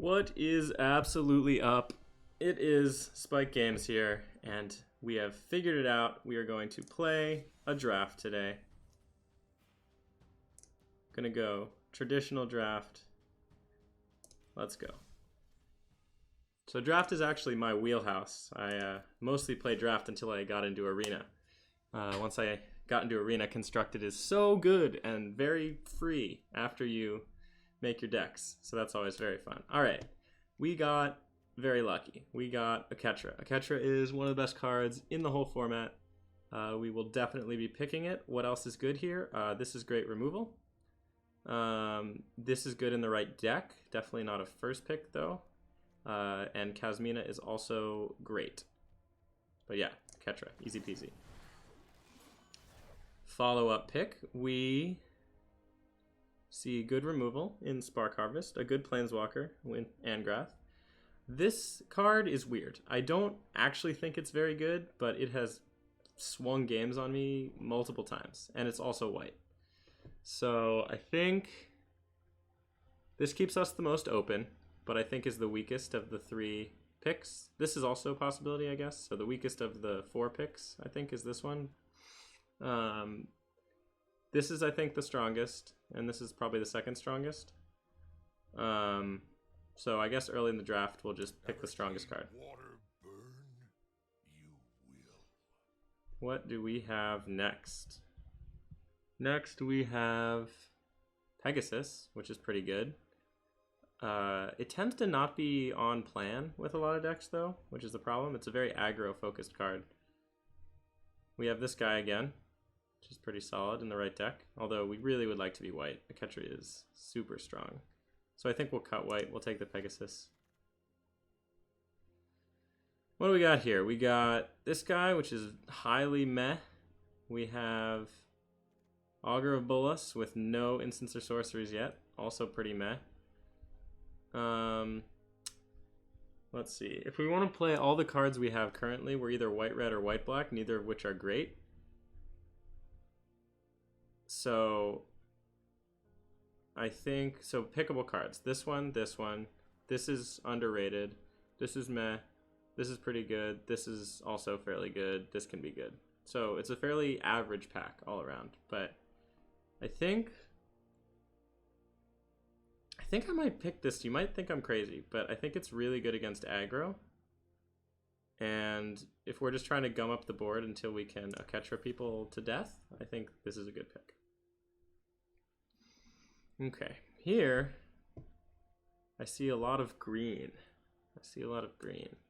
What is absolutely up? It is Spike Games here, and we have figured it out. We are going to play a draft today. Gonna go traditional draft. Let's go. So draft is actually my wheelhouse. I mostly play draft until I got into arena. Once I got into arena, constructed is so good and very free after you make your decks. So that's always very fun. All right, we got very lucky. We got a Ketra. A Ketra is one of the best cards in the whole format. We will definitely be picking it. What else is good here? This is great removal. This is good in the right deck. Definitely not a first pick though. And Kazmina is also great. But yeah, Ketra, easy peasy. Follow-up pick, we see good removal in Spark Harvest, a good Planeswalker in Angrath. This card is weird. I don't actually think it's very good, but it has swung games on me multiple times, and it's also white. So I think this keeps us the most open, but I think is the weakest of the three picks. This is also a possibility, I guess. So the weakest of the four picks, I think, is this one. This is, I think, the strongest, and this is probably the second strongest. So I guess early in the draft, we'll just pick the strongest card. What do we have next? Next, we have Pegasus, which is pretty good. It tends to not be on plan with a lot of decks, though, which is the problem. It's a very aggro-focused card. We have this guy again, which is pretty solid in the right deck, although we really would like to be white. The Ketra is super strong. So I think we'll cut white. We'll take the Pegasus. What do we got here? We got this guy, which is highly meh. We have Augur of Bolas with no instants or sorceries yet. Also pretty meh. Let's see. If we want to play all the cards we have currently, we're either white-red or white-black, neither of which are great. So I think, so pickable cards. This one, this is underrated. This is meh. This is pretty good. This is also fairly good. This can be good. So it's a fairly average pack all around. But I think I might pick this. You might think I'm crazy, but I think it's really good against aggro. And if we're just trying to gum up the board until we can Ketra people to death, I think this is a good pick. Okay, here I see a lot of green. Jiang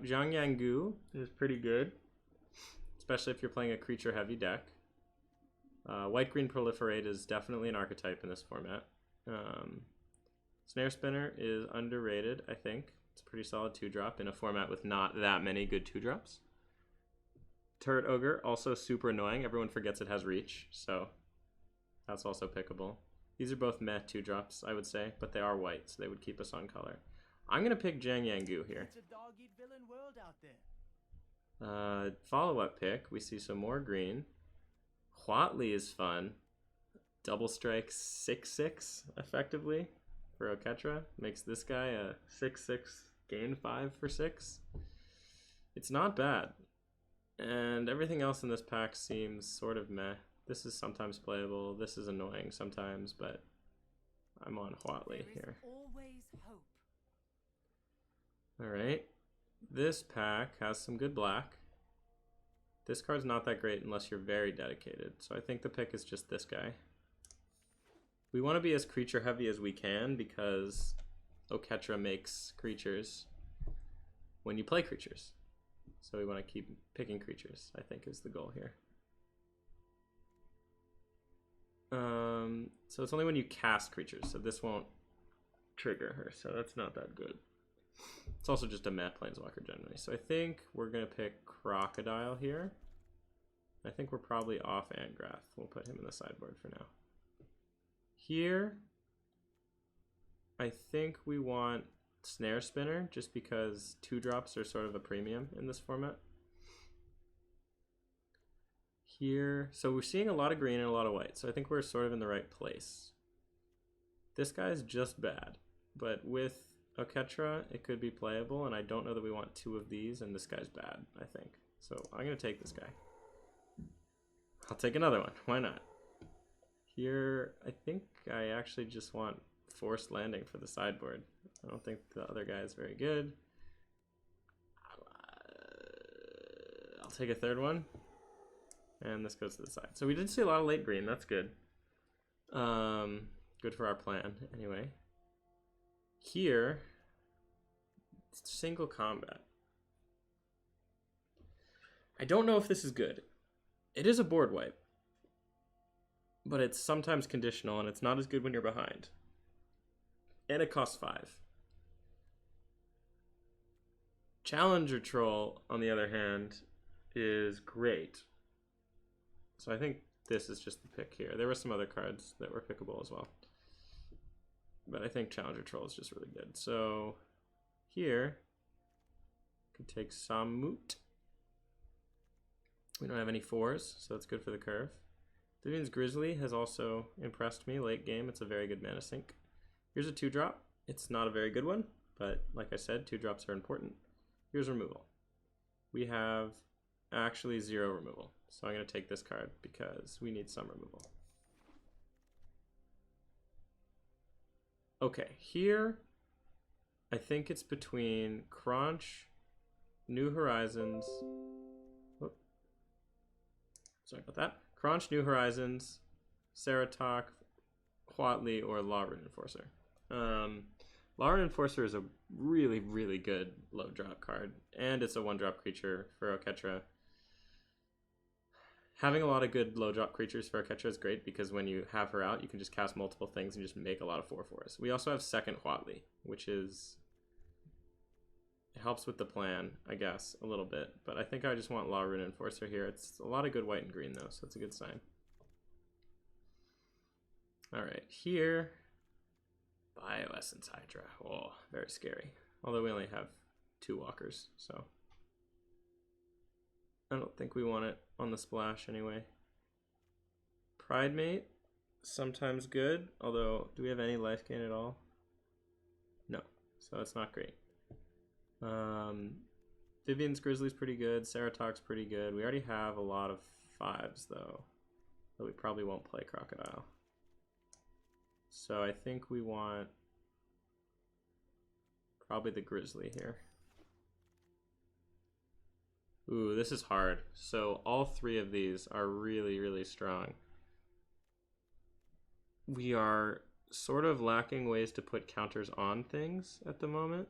Yangu is pretty good, especially if you're playing a creature-heavy deck. White-green Proliferate is definitely an archetype in this format. Snare Spinner is underrated, I think. It's a pretty solid 2-drop in a format with not that many good 2-drops. Turret Ogre, also super annoying. Everyone forgets it has reach, so that's also pickable. These are both meh 2-drops, I would say, but they are white, so they would keep us on color. I'm going to pick Jiang Yangu here. It's a dog-eat-villain world out there. Follow-up pick, we see some more green. Huatli is fun. Double strike 6/6 effectively for Ketra. Makes this guy a 6/6 gain 5 for 6. It's not bad. And everything else in this pack seems sort of meh. This is sometimes playable. This is annoying sometimes, but I'm on Huatli here. Always hope. All right. This pack has some good black. This card's not that great unless you're very dedicated. So I think the pick is just this guy. We want to be as creature heavy as we can because Oketra makes creatures when you play creatures. So we want to keep picking creatures, I think is the goal here. So it's only when you cast creatures, so this won't trigger her, so that's not that good. It's also just a meh Planeswalker generally. So I think we're going to pick Crocodile here. I think we're probably off Angrath. We'll put him in the sideboard for now. Here, I think we want Snare Spinner, just because 2-drops are sort of a premium in this format. Here, so we're seeing a lot of green and a lot of white, so I think we're sort of in the right place. This guy's just bad, but with Oketra, it could be playable, and I don't know that we want 2 of these, and this guy's bad, I think. So I'm going to take this guy. I'll take another one. Why not? Here, I think I actually just want forced landing for the sideboard. I don't think the other guy is very good. I'll take a third one. And this goes to the side. So we did see a lot of late green. That's good. Good for our plan, anyway. Here, single combat. I don't know if this is good. It is a board wipe, but it's sometimes conditional, and it's not as good when you're behind. And it costs 5. Challenger Troll, on the other hand, is great. So I think this is just the pick here. There were some other cards that were pickable as well. But I think Challenger Troll is just really good. So here, could take Samut. We don't have any 4s, so that's good for the curve. Vivian's Grizzly has also impressed me late game. It's a very good mana sink. Here's a 2-drop. It's not a very good one, but like I said, 2-drops are important. Here's removal. We have actually 0 removal. So I'm going to take this card because we need some removal. Okay, here I think it's between Crunch, New Horizons. Whoop. Sorry about that. Crunch, New Horizons, Ceratok, Huatli, or Law Rune Enforcer. Law Rune Enforcer is a really, really good low drop card, and it's a 1-drop creature for Oketra. Having a lot of good low drop creatures for Oketra is great because when you have her out, you can just cast multiple things and just make a lot of 4/4s. We also have second Huatli, which is... It helps with the plan, I guess, a little bit. But I think I just want Law Rune Enforcer here. It's a lot of good white and green, though, so it's a good sign. Alright, here... Bioessence Hydra. Oh, very scary. Although we only have 2 walkers, so... I don't think we want it on the splash anyway. Pridemate, sometimes good, although do we have any life gain at all? No, so it's not great. Vivian's Grizzly's pretty good, Ceratok's pretty good. We already have a lot of 5s though, but we probably won't play Crocodile. So I think we want probably the Grizzly here. Ooh, this is hard. So all 3 of these are really, really strong. We are sort of lacking ways to put counters on things at the moment,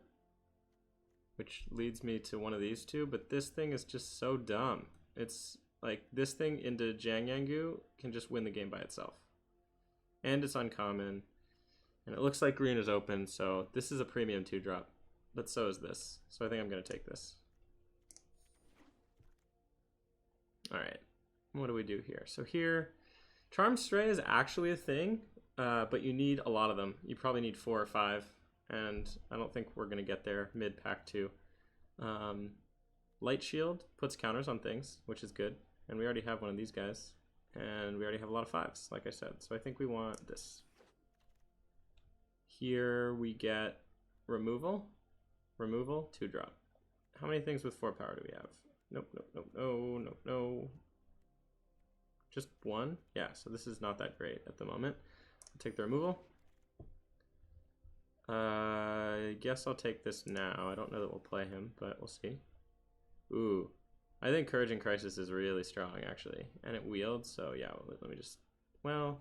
which leads me to one of these 2, but this thing is just so dumb. It's like this thing into Jiangyangu can just win the game by itself. And it's uncommon. And it looks like green is open, so this is a premium 2-drop, but so is this. So I think I'm going to take this. Alright, what do we do here? So here, Charmed Stray is actually a thing, but you need a lot of them. You probably need 4 or 5, and I don't think we're going to get there mid-pack 2. Light Shield puts counters on things, which is good, and we already have one of these guys, and we already have a lot of 5s, like I said, so I think we want this. Here we get removal, 2-drop. How many things with 4 power do we have? Nope, nope, nope, no, nope, no. Just 1? Yeah, so this is not that great at the moment. I'll take the removal. I guess I'll take this now. I don't know that we'll play him, but we'll see. Ooh, I think Courage and Crisis is really strong, actually. And it wields, so yeah, let me just... Well,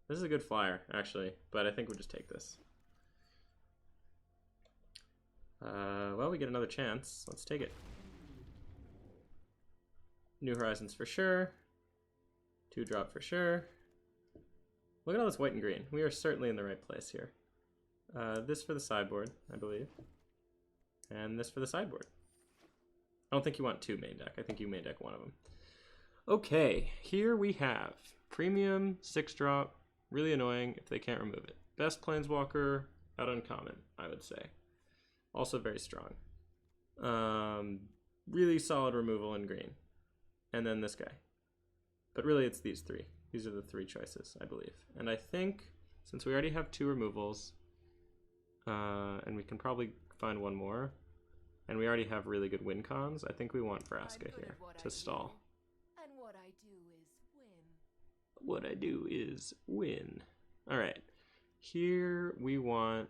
this is a good flyer, actually, but I think we'll just take this. Well, we get another chance. Let's take it. New Horizons for sure. 2-drop for sure. Look at all this white and green. We are certainly in the right place here. This for the sideboard, I believe. And this for the sideboard. I don't think you want 2 main deck. I think you main deck 1 of them. Okay, here we have premium 6-drop. Really annoying if they can't remove it. Best Planeswalker out uncommon, I would say. Also very strong. Really solid removal in green. And then this guy. But really it's these 3. These are the 3 choices, I believe. And I think, since we already have 2 removals, And we can probably find one more. And we already have really good win cons. I think we want Vraska here to stall. And what I do is win. What I do is win. All right. Here we want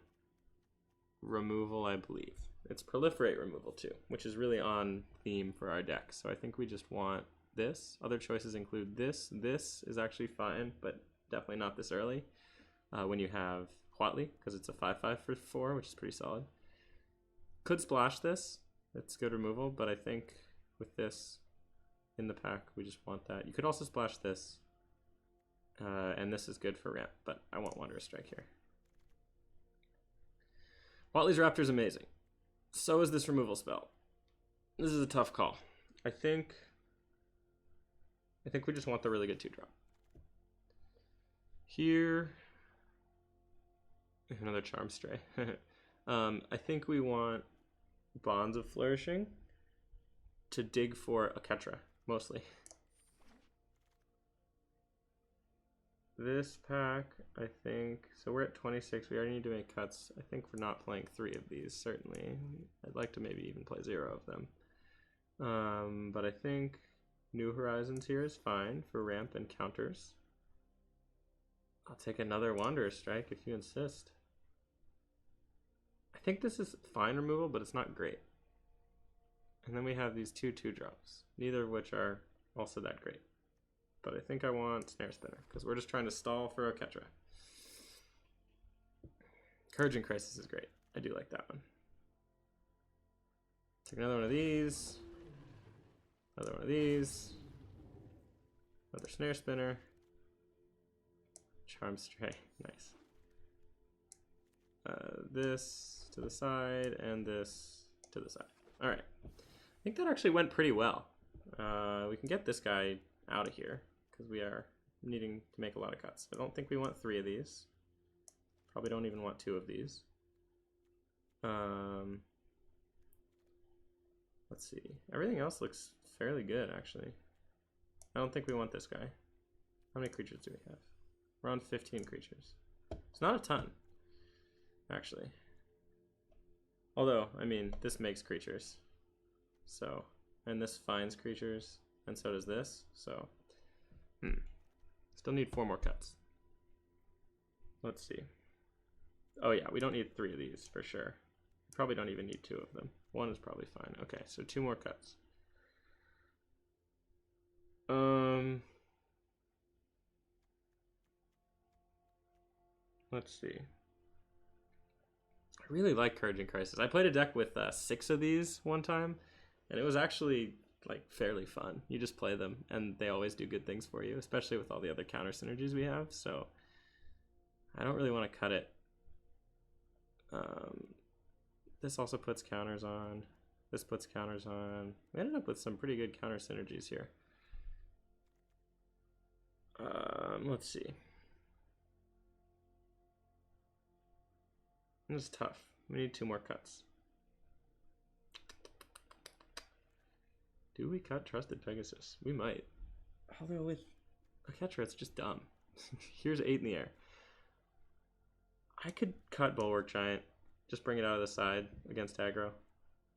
removal, I believe. It's proliferate removal too, which is really on theme for our deck. So I think we just want this. Other choices include this. This is actually fine, but definitely not this early. When you have Huatli, because it's a 5/5 for 4, which is pretty solid. Could splash this. It's good removal, but I think with this in the pack, we just want that. You could also splash this, and this is good for ramp, but I want Wanderer's Strike here. Huatli's Raptor is amazing. So is this removal spell. This is a tough call. I think we just want the really good 2-drop. Here, another Charm Stray. I think we want Bonds of Flourishing to dig for a Ketra, mostly. This pack, I think, so we're at 26, we already need to make cuts. I think we're not playing 3 of these, certainly. I'd like to maybe even play 0 of them. But I think New Horizons here is fine for ramp and counters. I'll take another Wanderer's Strike if you insist. I think this is fine removal, but it's not great. And then we have these 2/2-drops, neither of which are also that great. But I think I want Snare Spinner, because we're just trying to stall for a Ketra. Encouraging Crisis is great. I do like that one. Take another one of these. Another one of these. Another Snare Spinner. Charm Stray. Nice. This to the side, and this to the side. Alright. I think that actually went pretty well. We can get this guy out of here, because we are needing to make a lot of cuts. I don't think we want 3 of these. Probably don't even want 2 of these. Let's see. Everything else looks fairly good, actually. I don't think we want this guy. How many creatures do we have? We're on 15 creatures. It's not a ton, actually. Although, I mean, this makes creatures. So, and this finds creatures, and so does this. So, still need 4 more cuts. Let's see. Oh yeah, we don't need 3 of these for sure. Probably don't even need 2 of them. 1 is probably fine. Okay, so 2 more cuts. Let's see. I really like Encouraging Crisis. I played a deck with 6 of these one time, and it was actually like fairly fun. You just play them, and they always do good things for you, especially with all the other counter synergies we have. So I don't really want to cut it. This also puts counters on. This puts counters on. We ended up with some pretty good counter synergies here. Let's see. This is tough. We need 2 more cuts. Do we cut Trusted Pegasus? We might. Although with a Ketra, it's just dumb. Here's 8 in the air. I could cut Bulwark Giant. Just bring it out of the side against aggro.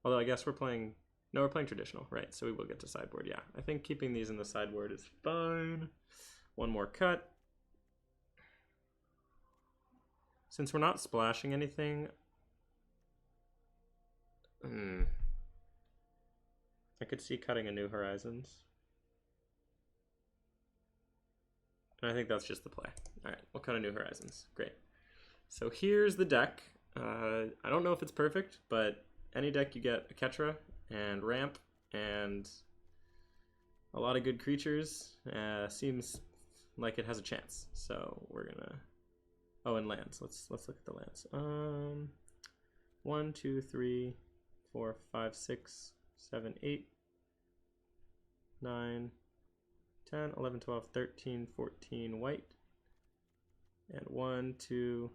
Although I guess we're playing... No, we're playing traditional, right? So we will get to sideboard, yeah. I think keeping these in the sideboard is fine. 1 more cut. Since we're not splashing anything... I could see cutting a New Horizons. And I think that's just the play. Alright, we'll cut a New Horizons. Great. So here's the deck. I don't know if it's perfect, but any deck you get a Ketra and ramp and a lot of good creatures seems like it has a chance. So we're gonna... Oh, and lands. Let's look at the lands. 1, 2, 3, 4, 5, 6, 7, 8, 9, 10, 11, 12, 13, 14 white. And 1, 2,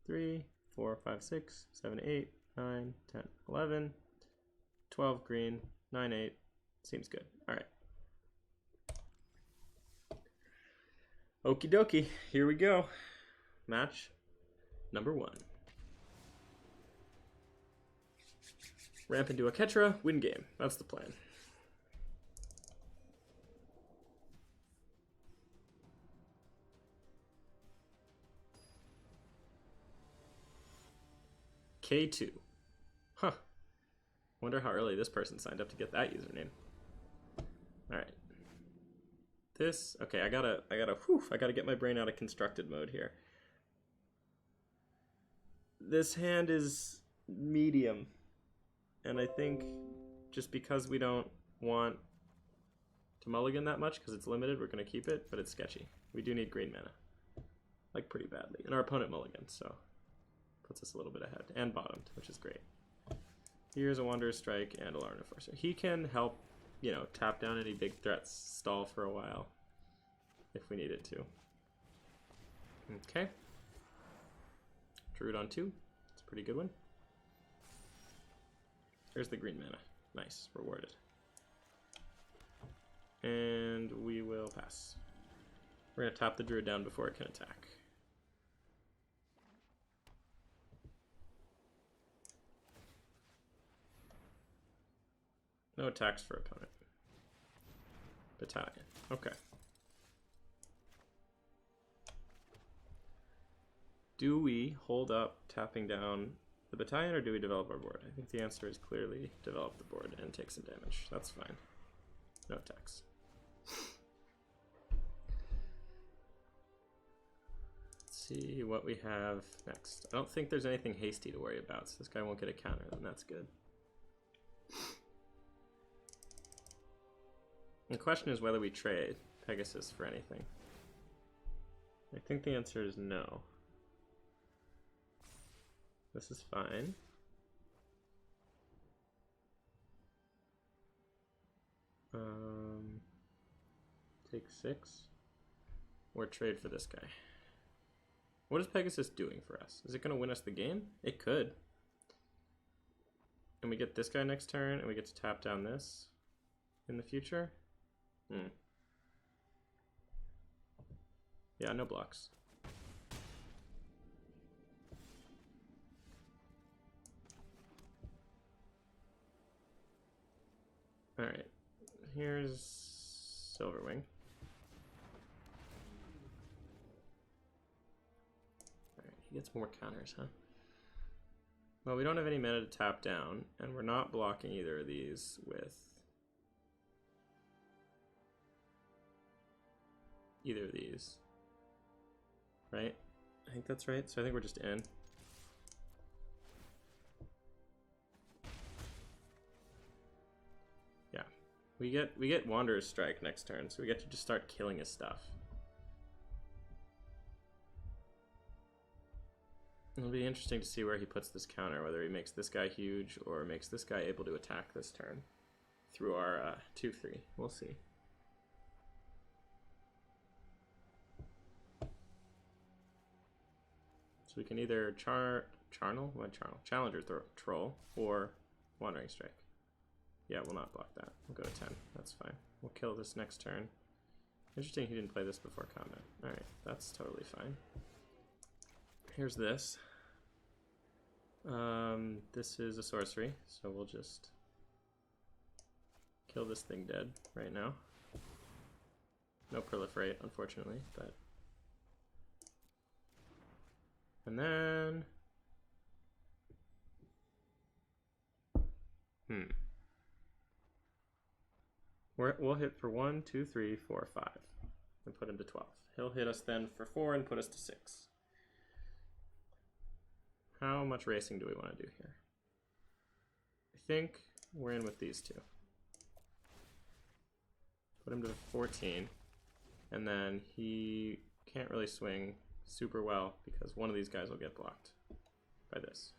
3, 4, 5, 6, 7, 8, 9, 10, 11, 12 green, 9, 8. Seems good. All right. Okie dokie. Here we go. Match number 1. Ramp into a Ketra, win game. That's the plan. K2. Huh. Wonder how early this person signed up to get that username. Alright. This, okay, I gotta get my brain out of constructed mode here. This hand is medium. And I think just because we don't want to mulligan that much, because it's limited, we're gonna keep it, but it's sketchy. We do need green mana. Like, pretty badly. And our opponent mulligans, so puts us a little bit ahead. And bottomed, which is great. Here's a Wanderer's Strike and a Larn Enforcer. He can help, you know, tap down any big threats, stall for a while, if we needed to. Okay. Druid on 2. It's a pretty good one. There's the green mana. Nice. Rewarded. And we will pass. We're going to tap the Druid down before it can attack. No attacks for opponent. Battalion. Okay. Do we hold up tapping down the battalion, or do we develop our board? I think the answer is clearly develop the board and take some damage. That's fine. No attacks. Let's see what we have next. I don't think there's anything hasty to worry about, so this guy won't get a counter, then that's good. The question is whether we trade Pegasus for anything. I think the answer is no. This is fine. Take 6. Or trade for this guy. What is Pegasus doing for us? Is it going to win us the game? It could. And we get this guy next turn, and we get to tap down this in the future. Yeah, no blocks. Alright, here's Silverwing. Alright, he gets more counters, huh? Well, we don't have any mana to tap down, and we're not blocking either of these with either of these. Right? I think that's right, so I think we're just in. We get Wanderer's Strike next turn, so we get to just start killing his stuff. It'll be interesting to see where he puts this counter, whether he makes this guy huge or makes this guy able to attack this turn through our 2/3. We'll see. So we can either Challenger Troll or Wandering Strike. Yeah, we'll not block that. We'll go to 10. That's fine. We'll kill this next turn. Interesting he didn't play this before combat. Alright, that's totally fine. Here's this. This is a sorcery, so we'll just kill this thing dead right now. No proliferate, unfortunately, but... And then... We'll hit for 1, 2, 3, 4, 5, and put him to 12. He'll hit us then for 4 and put us to 6. How much racing do we want to do here? I think we're in with these two. Put him to 14, and then he can't really swing super well because one of these guys will get blocked by this.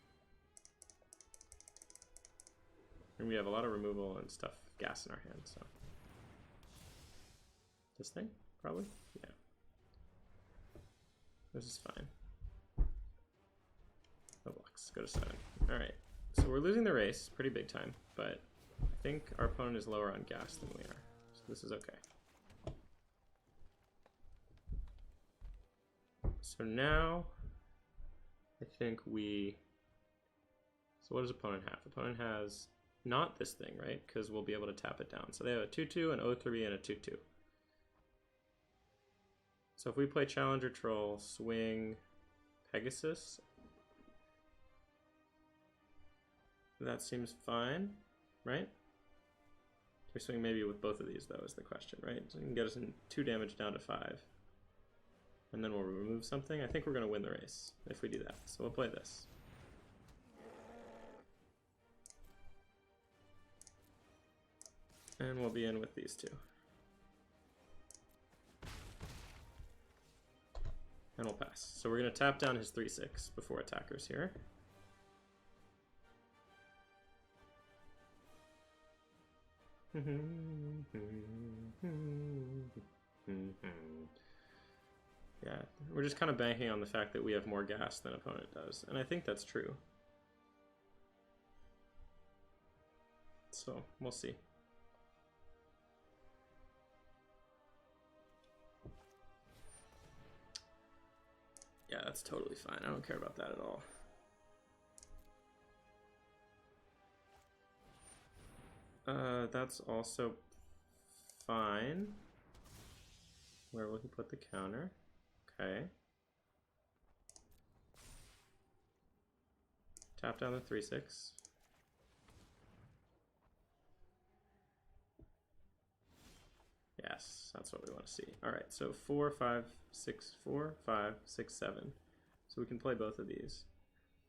And we have a lot of removal and stuff, gas in our hand, so. This thing? Probably? Yeah. This is fine. No blocks. Go to 7. Alright. So we're losing the race pretty big time, but I think our opponent is lower on gas than we are. So this is okay. So now I think we... So what does opponent have? Opponent has not this thing, right? Because we'll be able to tap it down. So they have a 2/2, an 0/3, and a 2/2. So if we play Challenger Troll, swing Pegasus, that seems fine, right? We swing maybe with both of these, though, is the question, right? So you can get us in 2 damage down to 5. And then we'll remove something. I think we're going to win the race if we do that. So we'll play this. And we'll be in with these 2. And we'll pass. So we're going to tap down his 3/6 before attackers here. Yeah, we're just kind of banking on the fact that we have more gas than opponent does, and I think that's true. So, we'll see. Yeah, that's totally fine. I don't care about that at all. That's also fine. Where will he put the counter? Okay. Tap down the 3/6. Yes, that's what we want to see. All right, so 4, 5, 6, 4, 5, 6, 7. So we can play both of these.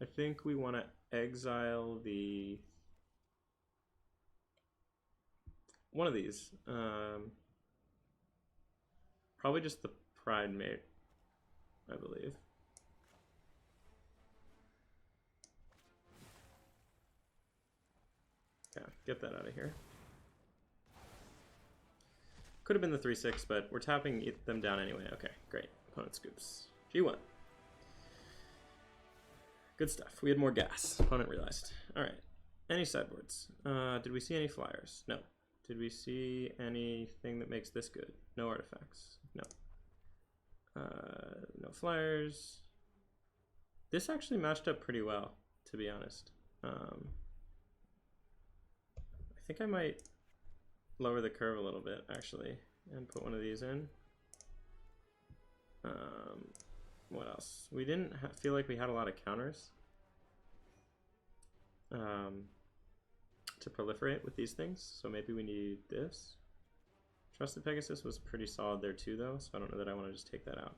I think we want to exile the one of these. Probably just the Pride Mate, I believe. Yeah, get that out of here. Could have been the 3/6, but we're tapping them down anyway. Okay, great. Opponent scoops. G1. Good stuff. We had more gas. Opponent realized. All right. Any sideboards? Did we see any flyers? No. Did we see anything that makes this good? No artifacts. No. No flyers. This actually matched up pretty well, to be honest. I think I might lower the curve a little bit, actually, and put one of these in. What else? We didn't feel like we had a lot of counters to proliferate with these things, so maybe we need this. Trusted Pegasus was pretty solid there too, though, so I don't know that I want to just take that out.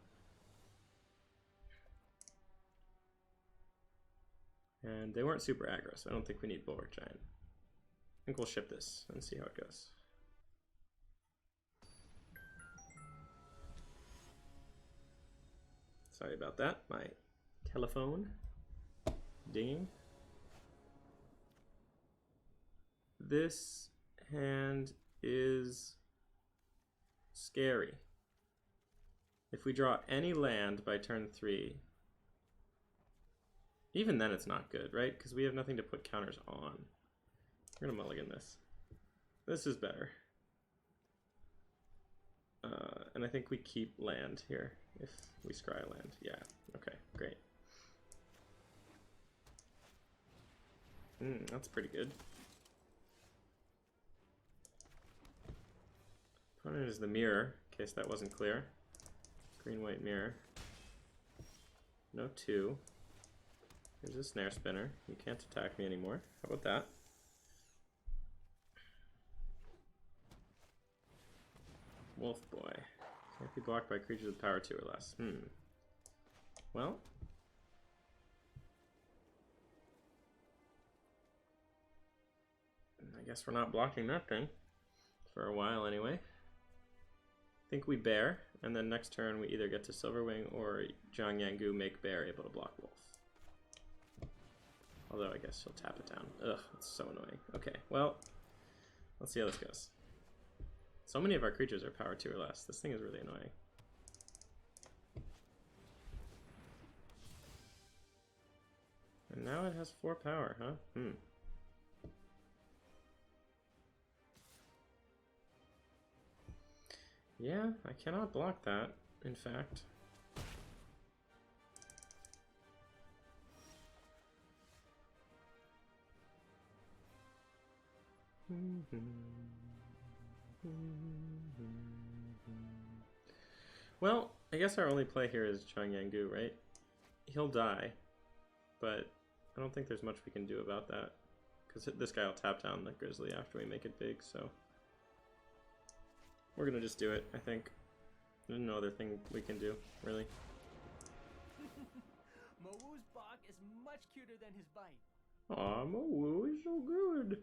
And they weren't super aggro, so I don't think we need Bulwark Giant. I think we'll ship this and see how it goes. Sorry about that. My telephone dinging. This hand is scary. If we draw any land by turn 3, even then it's not good, right? Because we have nothing to put counters on. We're gonna mulligan this. This is better. And I think we keep land here if we scry land. Yeah, okay, great. That's pretty good. Opponent is the mirror, in case that wasn't clear. Green-white mirror. No 2. Here's a snare spinner. You can't attack me anymore. How about that? Wolf Boy. Can't be blocked by creatures with power 2 or less. Well. I guess we're not blocking that thing. For a while anyway. I think we bear, and then next turn we either get to Silverwing or Zhang Yangu make bear able to block wolf. Although I guess she'll tap it down. Ugh, that's so annoying. Okay, well, let's see how this goes. So many of our creatures are power 2 or less. This thing is really annoying. And now it has 4 power, huh? Yeah, I cannot block that, in fact. Well, I guess our only play here is Chang Yangu, right? He'll die, but I don't think there's much we can do about that. Because this guy will tap down the Grizzly after we make it big, so... We're gonna just do it, I think. There's no other thing we can do, really. Mawu's bark is much cuter than his bite. Aw, Mawu is so good.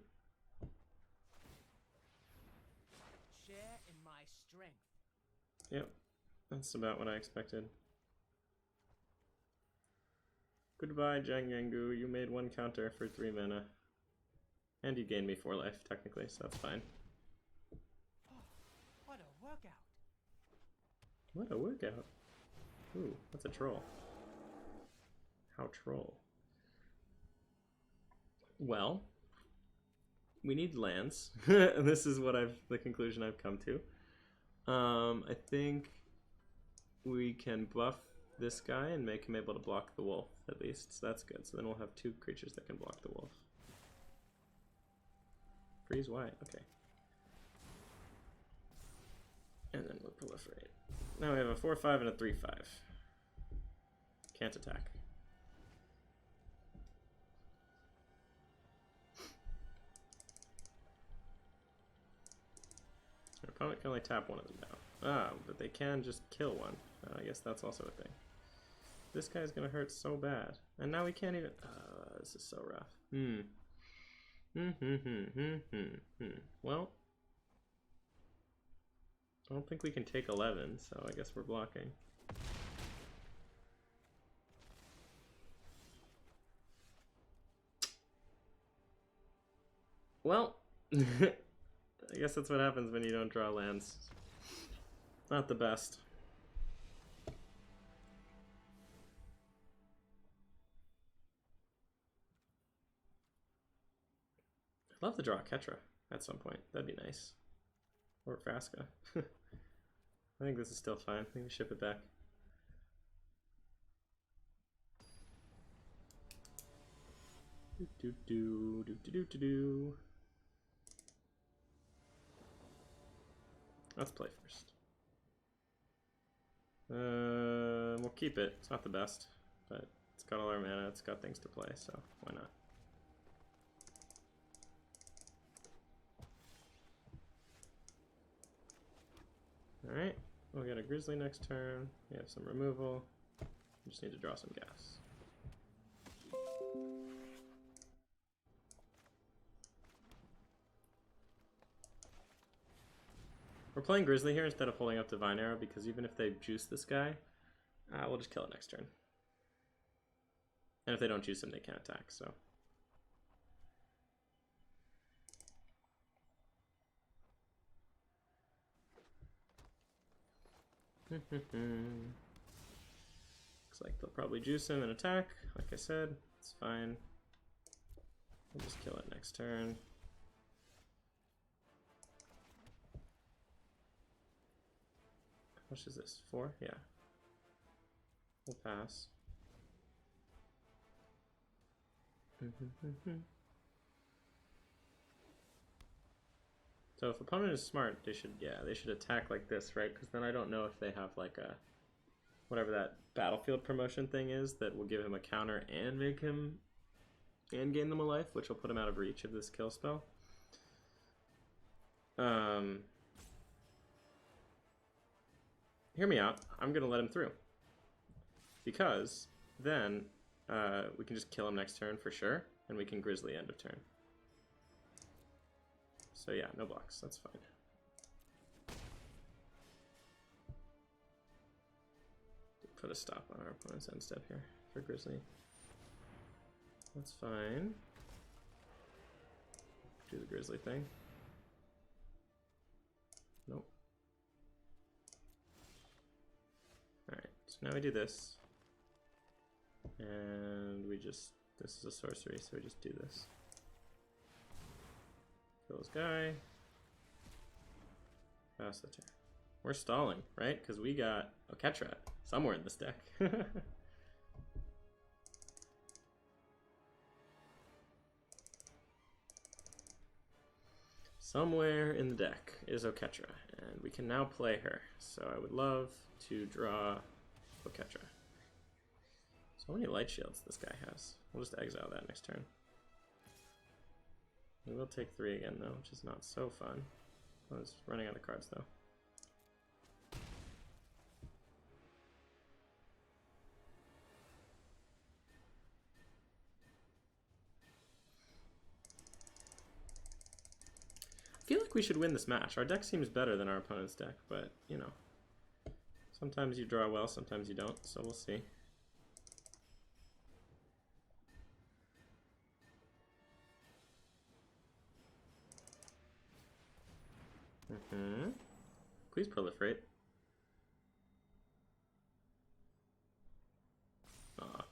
Share in my strength. Yep, that's about what I expected. Goodbye, Jiang Yangu. You made 1 counter for 3 mana. And you gained me 4 life, technically, so that's fine. Oh, what a workout. What a workout. Ooh, that's a troll. How troll. Well, we need lands. And this is what the conclusion I've come to. I think we can buff this guy and make him able to block the wolf, at least. So that's good. So then we'll have 2 creatures that can block the wolf. Freeze white, okay. And then we'll proliferate. Now we have a 4/5 and a 3/5. Can't attack. Our opponent can only tap one of them down. Ah, but they can just kill one. I guess that's also a thing. This guy's gonna hurt so bad. And now we can't even... this is so rough. Well, I don't think we can take 11, so I guess we're blocking. Well, I guess that's what happens when you don't draw lands. Not the best. I'd love to draw a Ketra at some point. That'd be nice. Or Vraska. I think this is still fine. I think we ship it back. Let's play first. We'll keep it. It's not the best, but it's got all our mana. It's got things to play, so why not? Alright, we'll get a Grizzly next turn. We have some removal. We just need to draw some gas. We're playing Grizzly here instead of holding up Divine Arrow because even if they juice this guy, we'll just kill it next turn. And if they don't juice him, they can't attack, so... Looks like they'll probably juice him and attack. Like I said, it's fine. We'll just kill it next turn. How much is this? 4? Yeah. We'll pass. So if opponent is smart, they should attack like this, right? Because then I don't know if they have like a whatever that battlefield promotion thing is that will give him a counter and make him and gain them a life, which will put him out of reach of this kill spell. Hear me out. I'm gonna let him through because then we can just kill him next turn for sure, and we can Grizzly end of turn. So yeah, no blocks, that's fine. Put a stop on our opponent's end step here for Grizzly. That's fine. Do the Grizzly thing. Nope. Alright, so now we do this. And we just, this is a sorcery, so we just do this. Kill this guy. Pass the turn. We're stalling, right? Because we got a Ketra somewhere in this deck. Somewhere in the deck is Oketra, and we can now play her. So I would love to draw Oketra. So many light shields this guy has. We'll just exile that next turn. We will take 3 again though, which is not so fun. I was running out of cards though. I feel like we should win this match. Our deck seems better than our opponent's deck, but, you know. Sometimes you draw well, sometimes you don't, so we'll see. Please proliferate. Ah.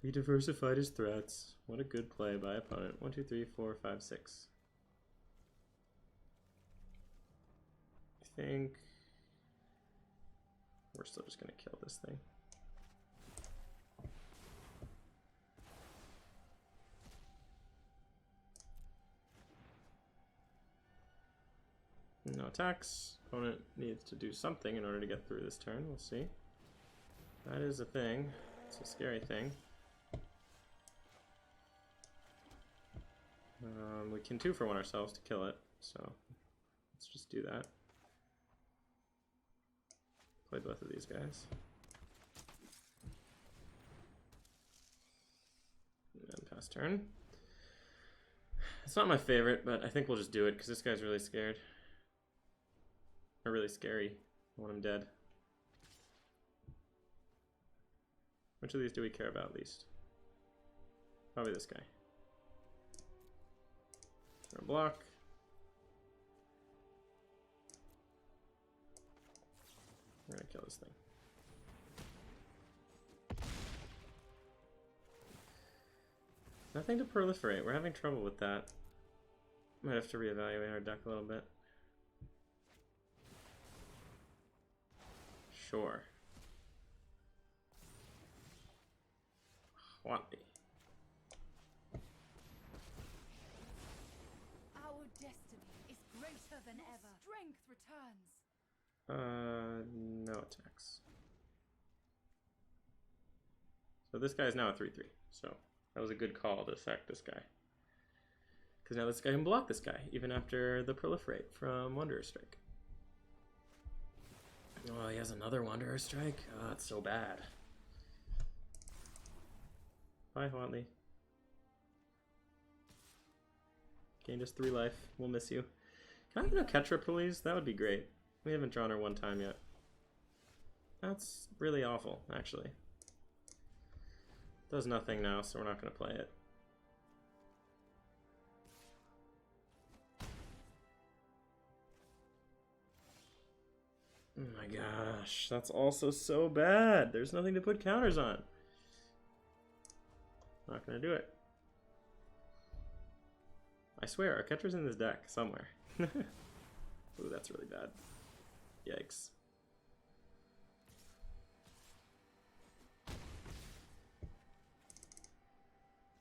He diversified his threats. What a good play by opponent. 1, 2, 3, 4, 5, 6. I think we're still just gonna kill this thing. No attacks. Opponent needs to do something in order to get through this turn. We'll see. That is a thing. It's a scary thing. We can 2-for-1 ourselves to kill it, so let's just do that. Play both of these guys. And pass turn. It's not my favorite, but I think we'll just do it because this guy's really scared. Or really scary. I want him dead. Which of these do we care about least? Probably this guy. Throw a block. We're gonna kill this thing. Nothing to proliferate. We're having trouble with that. Might have to reevaluate our deck a little bit. Sure. Watley. Our destiny is greater than ever. Strength returns. No attacks. So this guy is now a 3/3. So that was a good call to sack this guy. Because now this guy can block this guy, even after the proliferate from Wanderer Strike. Oh, he has another Wanderer Strike? Oh, that's so bad. Bye, Watley. Gained us 3 life. We'll miss you. Can I have an Oketra, please? That would be great. We haven't drawn her one time yet. That's really awful, actually. Does nothing now, so we're not going to play it. Oh my gosh, that's also so bad. There's nothing to put counters on. Not gonna do it. I swear, our catcher's in this deck somewhere. Ooh, that's really bad. Yikes.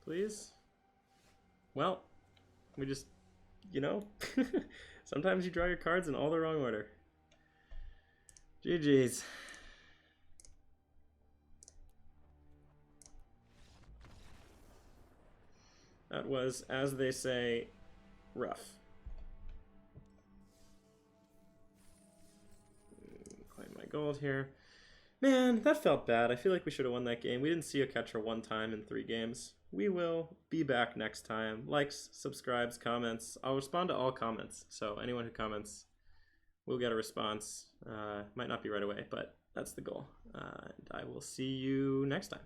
Please? Well, we just, you know, sometimes you draw your cards in all the wrong order. GG's. That was, as they say, rough. Claim my gold here. Man, that felt bad. I feel like we should have won that game. We didn't see Oketra one time in 3 games. We will be back next time. Likes, subscribes, comments. I'll respond to all comments. So anyone who comments will get a response. Might not be right away, but that's the goal. And I will see you next time.